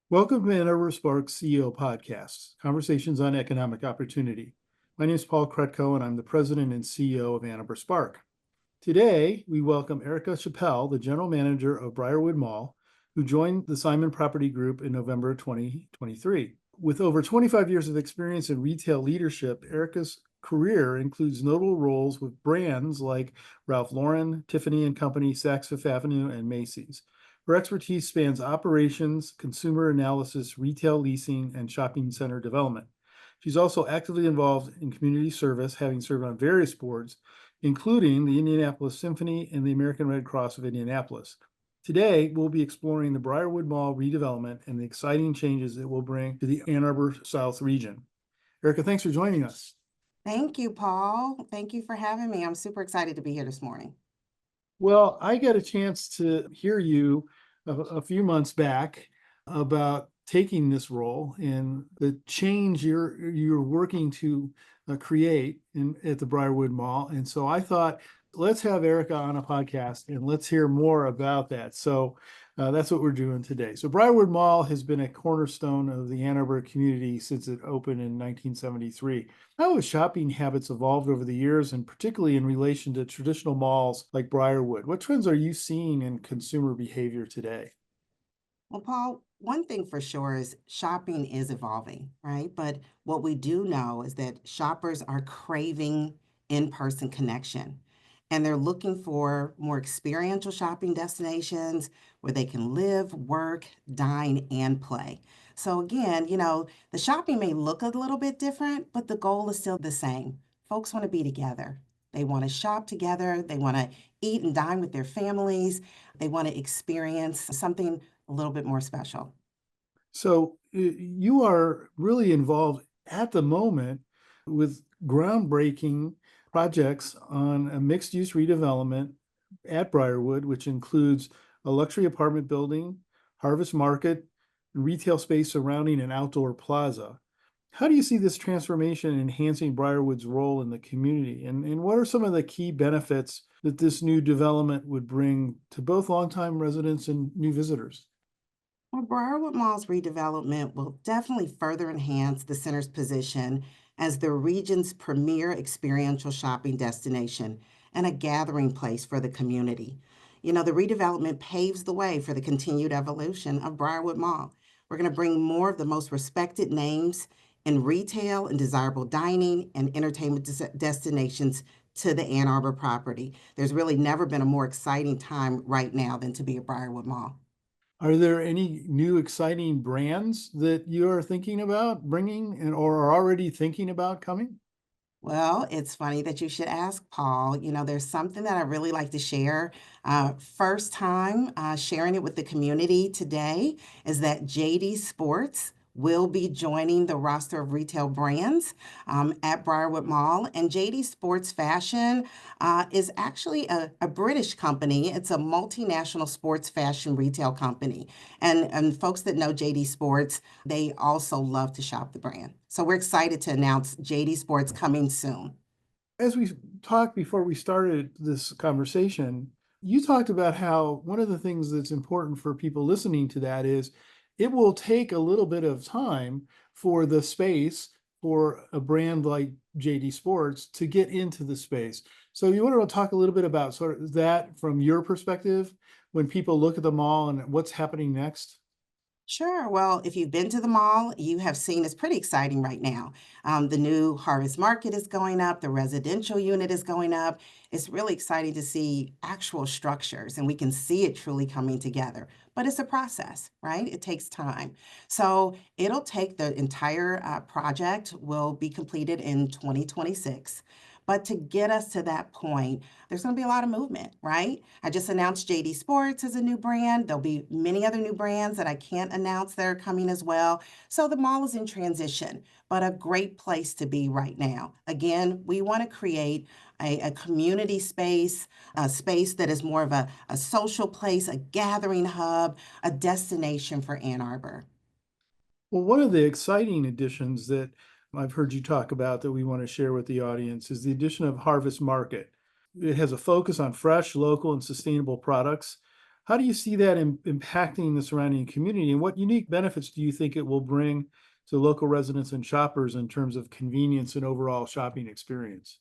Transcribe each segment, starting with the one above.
Welcome to Ann Arbor Sparks CEO Podcast, Conversations on Economic Opportunity. My name is Paul Kretko, and I'm the President and CEO of Ann Arbor Spark. Today, we welcome Erica Chappell, the General Manager of Briarwood Mall, who joined the Simon Property Group in November 2023. With over 25 years of experience in retail leadership, Erica's career includes notable roles with brands like Ralph Lauren, Tiffany & Company, Saks Fifth Avenue, and Macy's. Her expertise spans operations, consumer analysis, retail leasing, and shopping center development. She's also actively involved in community service, having served on various boards, including the Indianapolis Symphony and the American Red Cross of Indianapolis. Today, we'll be exploring the Briarwood Mall redevelopment and the exciting changes it will bring to the Ann Arbor South region. Erica, thanks for joining us. Thank you, Paul. Thank you for having me. I'm super excited to be here this morning. Well, I got a chance to hear you a few months back about taking this role and the change you're working to create at the Briarwood Mall. And so I thought, let's have Erica on a podcast and let's hear more about that. So that's what we're doing today. So Briarwood Mall has been a cornerstone of the Ann Arbor community since it opened in 1973. How have shopping habits evolved over the years, and particularly in relation to traditional malls like Briarwood? What trends are you seeing in consumer behavior today? Well, Paul, one thing for sure is shopping is evolving, right? But what we do know is that shoppers are craving in-person connection, and they're looking for more experiential shopping destinations where they can live, work, dine, and play. So again, the shopping may look a little bit different, but the goal is still the same. Folks want to be together. They want to shop together. They want to eat and dine with their families. They want to experience something a little bit more special. So you are really involved at the moment with groundbreaking projects on a mixed-use redevelopment at Briarwood, which includes a luxury apartment building, Harvest Market, and retail space surrounding an outdoor plaza. How do you see this transformation enhancing Briarwood's role in the community? And what are some of the key benefits that this new development would bring to both longtime residents and new visitors? Well, Briarwood Mall's redevelopment will definitely further enhance the center's position as the region's premier experiential shopping destination and a gathering place for the community. The redevelopment paves the way for the continued evolution of Briarwood Mall. We're going to bring more of the most respected names in retail and desirable dining and entertainment destinations to the Ann Arbor property. There's really never been a more exciting time right now than to be at Briarwood Mall. Are there any new exciting brands that you are thinking about bringing or are already thinking about coming? Well, it's funny that you should ask, Paul. There's something that I really like to share. First time sharing it with the community today is that JD Sports will be joining the roster of retail brands at Briarwood Mall. And JD Sports Fashion is actually a British company. It's a multinational sports fashion retail company. And folks that know JD Sports, they also love to shop the brand. So we're excited to announce JD Sports coming soon. As we talked before we started this conversation, you talked about how one of the things that's important for people listening to that is it will take a little bit of time for the space for a brand like JD Sports to get into the space. So you want to talk a little bit about sort of that from your perspective when people look at the mall and what's happening next? Sure. Well, if you've been to the mall, you have seen it's pretty exciting right now. The new Harvest Market is going up, the residential unit is going up. It's really exciting to see actual structures, and we can see it truly coming together. But it's a process, right? It takes time. So it'll take the entire project will be completed in 2026. But to get us to that point, there's going to be a lot of movement, right? I just announced JD Sports as a new brand. There'll be many other new brands that I can't announce that are coming as well. So the mall is in transition, but a great place to be right now. Again, we want to create a community space, a space that is more of a social place, a gathering hub, a destination for Ann Arbor. Well, one of the exciting additions that I've heard you talk about that we want to share with the audience is the addition of Harvest Market. It has a focus on fresh, local, and sustainable products. How do you see that impacting the surrounding community, and what unique benefits do you think it will bring to local residents and shoppers in terms of convenience and overall shopping experience?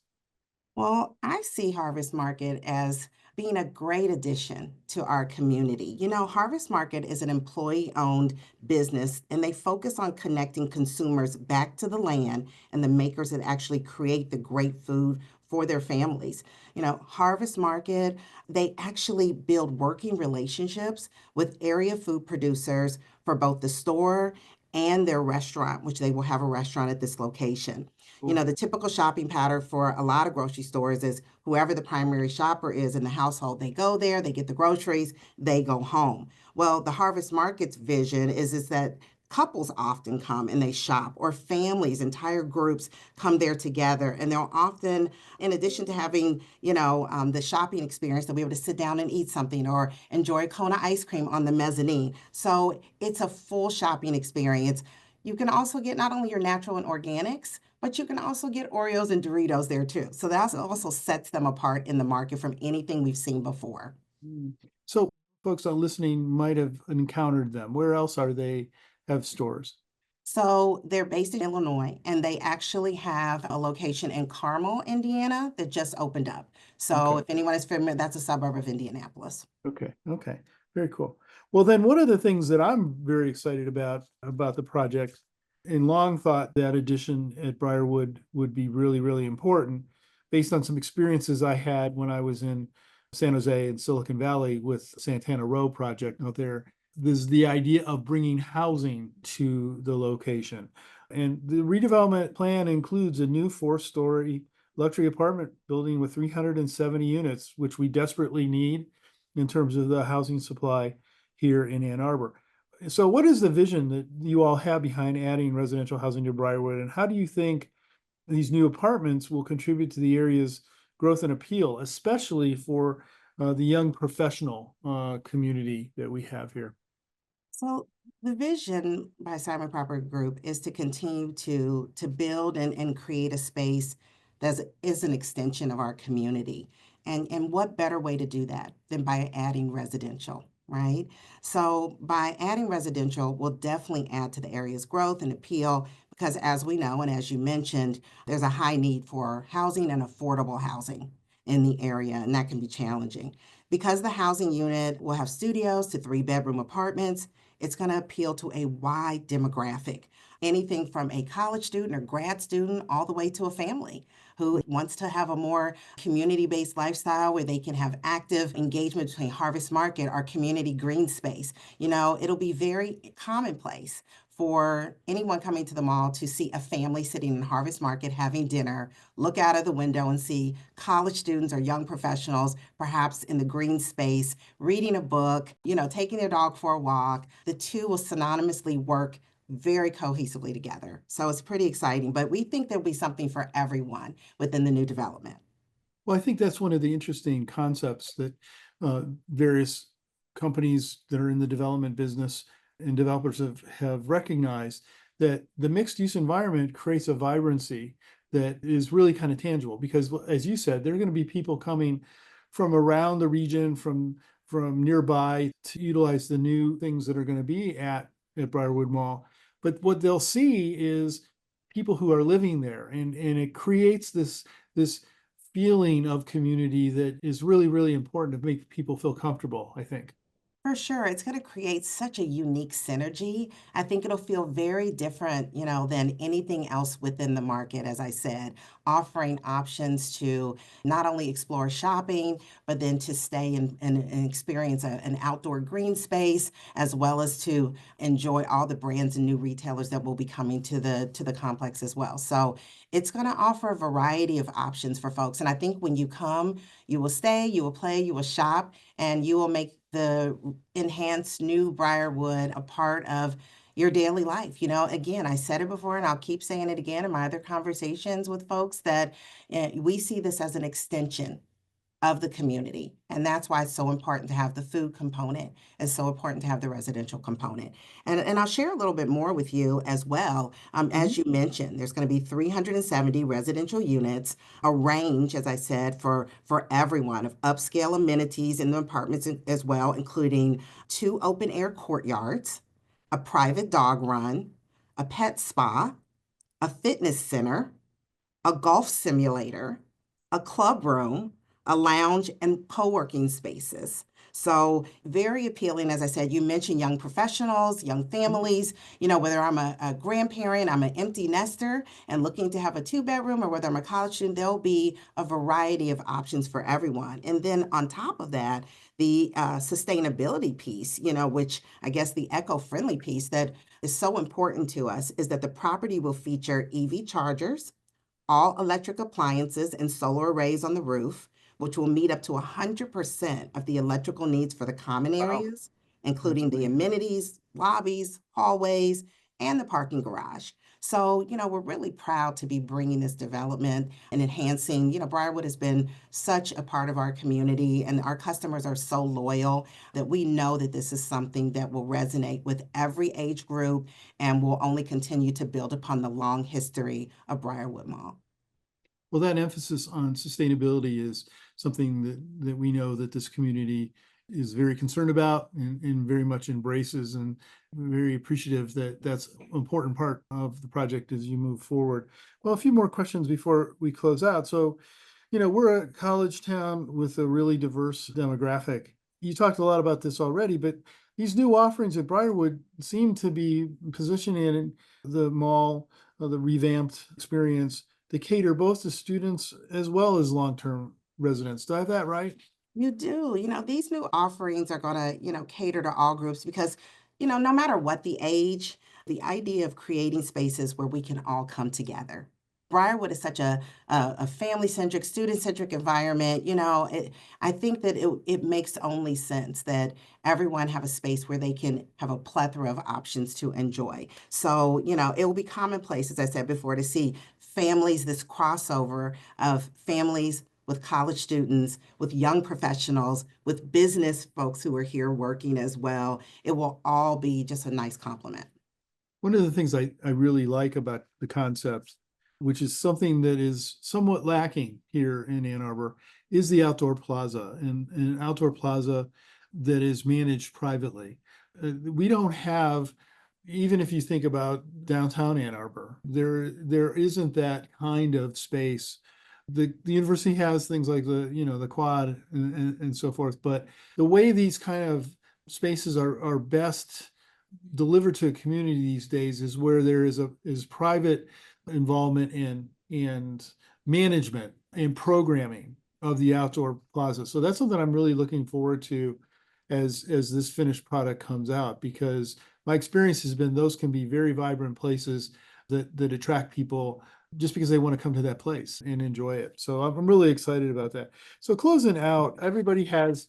Well, I see Harvest Market as being a great addition to our community. Harvest Market is an employee-owned business, and they focus on connecting consumers back to the land and the makers that actually create the great food for their families. Harvest Market, they actually build working relationships with area food producers for both the store and their restaurant, which they will have a restaurant at this location. Cool. The typical shopping pattern for a lot of grocery stores is whoever the primary shopper is in the household, they go there, they get the groceries, they go home. Well, the Harvest Market's vision is that couples often come and they shop, or families, entire groups come there together, and they'll often, in addition to having, the shopping experience, they'll be able to sit down and eat something or enjoy a cone of ice cream on the mezzanine. So it's a full shopping experience. You can also get not only your natural and organics, but you can also get Oreos and Doritos there too. So that also sets them apart in the market from anything we've seen before. Mm. So folks listening might have encountered them. Where else are they have stores? So they're based in Illinois, and they actually have a location in Carmel, Indiana, that just opened up. So Okay. if anyone is familiar, that's a suburb of Indianapolis. Okay. Okay. Very cool. Well, then one of the things that I'm very excited about the project, and long thought that addition at Briarwood would be really, really important based on some experiences I had when I was in San Jose and Silicon Valley with Santana Row project out there. There's the idea of bringing housing to the location. And the redevelopment plan includes a new four-story luxury apartment building with 370 units, which we desperately need in terms of the housing supply here in Ann Arbor. So, what is the vision that you all have behind adding residential housing to Briarwood, and how do you think these new apartments will contribute to the area's growth and appeal, especially for the young professional community that we have here? So the vision by Simon Proper Group is to continue to build and create a space that is an extension of our community. And what better way to do that than by adding residential, right? So by adding residential, we'll definitely add to the area's growth and appeal because as we know, and as you mentioned, there's a high need for housing and affordable housing in the area, and that can be challenging. Because the housing unit will have studios to three-bedroom apartments, it's going to appeal to a wide demographic, anything from a college student or grad student all the way to a family who wants to have a more community-based lifestyle where they can have active engagement between Harvest Market, our community green space. It'll be very commonplace for anyone coming to the mall to see a family sitting in Harvest Market having dinner, look out of the window and see college students or young professionals, perhaps in the green space, reading a book, taking their dog for a walk. The two will synonymously work very cohesively together. So it's pretty exciting, but we think there'll be something for everyone within the new development. Well, I think that's one of the interesting concepts that various companies that are in the development business and developers have recognized, that the mixed use environment creates a vibrancy that is really kind of tangible because, as you said, there are going to be people coming from around the region, from nearby to utilize the new things that are going to be at Briarwood Mall. But what they'll see is people who are living there, and it creates this feeling of community that is really, really important to make people feel comfortable, I think. For sure. It's going to create such a unique synergy. I think it'll feel very different, than anything else within the market, as I said, offering options to not only explore shopping, but then to stay and experience an outdoor green space, as well as to enjoy all the brands and new retailers that will be coming to the complex as well. So it's going to offer a variety of options for folks. And I think when you come, you will stay, you will play, you will shop, and you will make the enhanced new Briarwood a part of your daily life. Again, I said it before and I'll keep saying it again in my other conversations with folks that we see this as an extension of the community. And that's why it's so important to have the food component. It's so important to have the residential component. And I'll share a little bit more with you as well. Mhm. As you mentioned, there's going to be 370 residential units, a range, as I said, for everyone of upscale amenities in the apartments as well, including 2 open air courtyards, a private dog run, a pet spa, a fitness center, a golf simulator, a club room, a lounge, and co-working spaces. So very appealing. As I said, you mentioned young professionals, young families, whether I'm a grandparent, I'm an empty nester and looking to have a 2-bedroom, or whether I'm a college student, there'll be a variety of options for everyone. And then on top of that, the sustainability piece, which I guess the eco-friendly piece that is so important to us, is that the property will feature EV chargers, all electric appliances, and solar arrays on the roof, which will meet up to 100% of the electrical needs for the common Wow, areas, that's including the great. amenities, lobbies, hallways, and the parking garage. So, we're really proud to be bringing this development and enhancing. Briarwood has been such a part of our community, and our customers are so loyal that we know that this is something that will resonate with every age group and will only continue to build upon the long history of Briarwood Mall. Well, that emphasis on sustainability is something that we know that this community is very concerned about and very much embraces, and very appreciative that that's an important part of the project as you move forward. Well, a few more questions before we close out. So, we're a college town with a really diverse demographic. You talked a lot about this already, but these new offerings at Briarwood seem to be positioning the mall, the revamped experience, to cater both to students as well as long-term residents. Do I have that right? You do. These new offerings are going to, cater to all groups because, no matter what the age, the idea of creating spaces where we can all come together. Briarwood is such a family-centric, student-centric environment. I think that it makes only sense that everyone have a space where they can have a plethora of options to enjoy. So, it will be commonplace, as I said before, to see families, this crossover of families with college students, with young professionals, with business folks who are here working as well. It will all be just a nice complement. One of the things I really like about the concept, which is something that is somewhat lacking here in Ann Arbor, is the outdoor plaza, and an outdoor plaza that is managed privately. We don't have, even if you think about downtown Ann Arbor, there isn't that kind of space. The university has things like the quad and so forth, but the way these kind of spaces are best delivered to a community these days is where there is private involvement and management and programming of the outdoor plaza. So that's something I'm really looking forward to as this finished product comes out, because my experience has been those can be very vibrant places that attract people just because they want to come to that place and enjoy it. So I'm really excited about that. So closing out, everybody has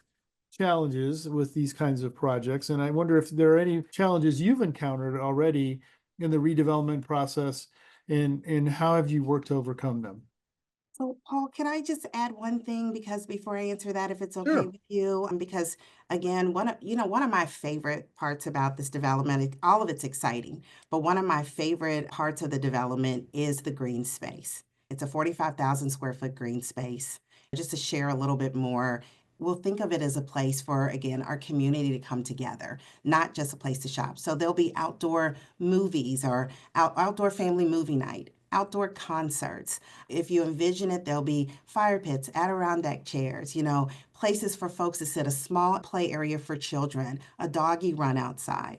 challenges with these kinds of projects, and I wonder if there are any challenges you've encountered already in the redevelopment process, and how have you worked to overcome them? So, Paul, can I just add one thing because before I answer that, if it's okay Sure. with you, because again, one of my favorite parts about this development, all of it's exciting, but one of my favorite parts of the development is the green space. It's a 45,000 square foot green space. Just to share a little bit more, we'll think of it as a place for, again, our community to come together, not just a place to shop. So there'll be outdoor movies or outdoor family movie night, outdoor concerts. If you envision it, there'll be fire pits, Adirondack chairs, places for folks to sit, a small play area for children, a doggy run outside,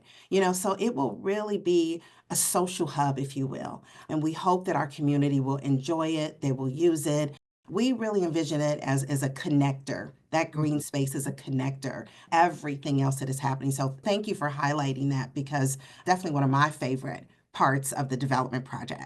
so it will really be a social hub, if you will. And we hope that our community will enjoy it, they will use it. We really envision it as a connector. That green Mhm. space is a connector, everything else that is happening. So thank you for highlighting that because definitely one of my favorite parts of the development project.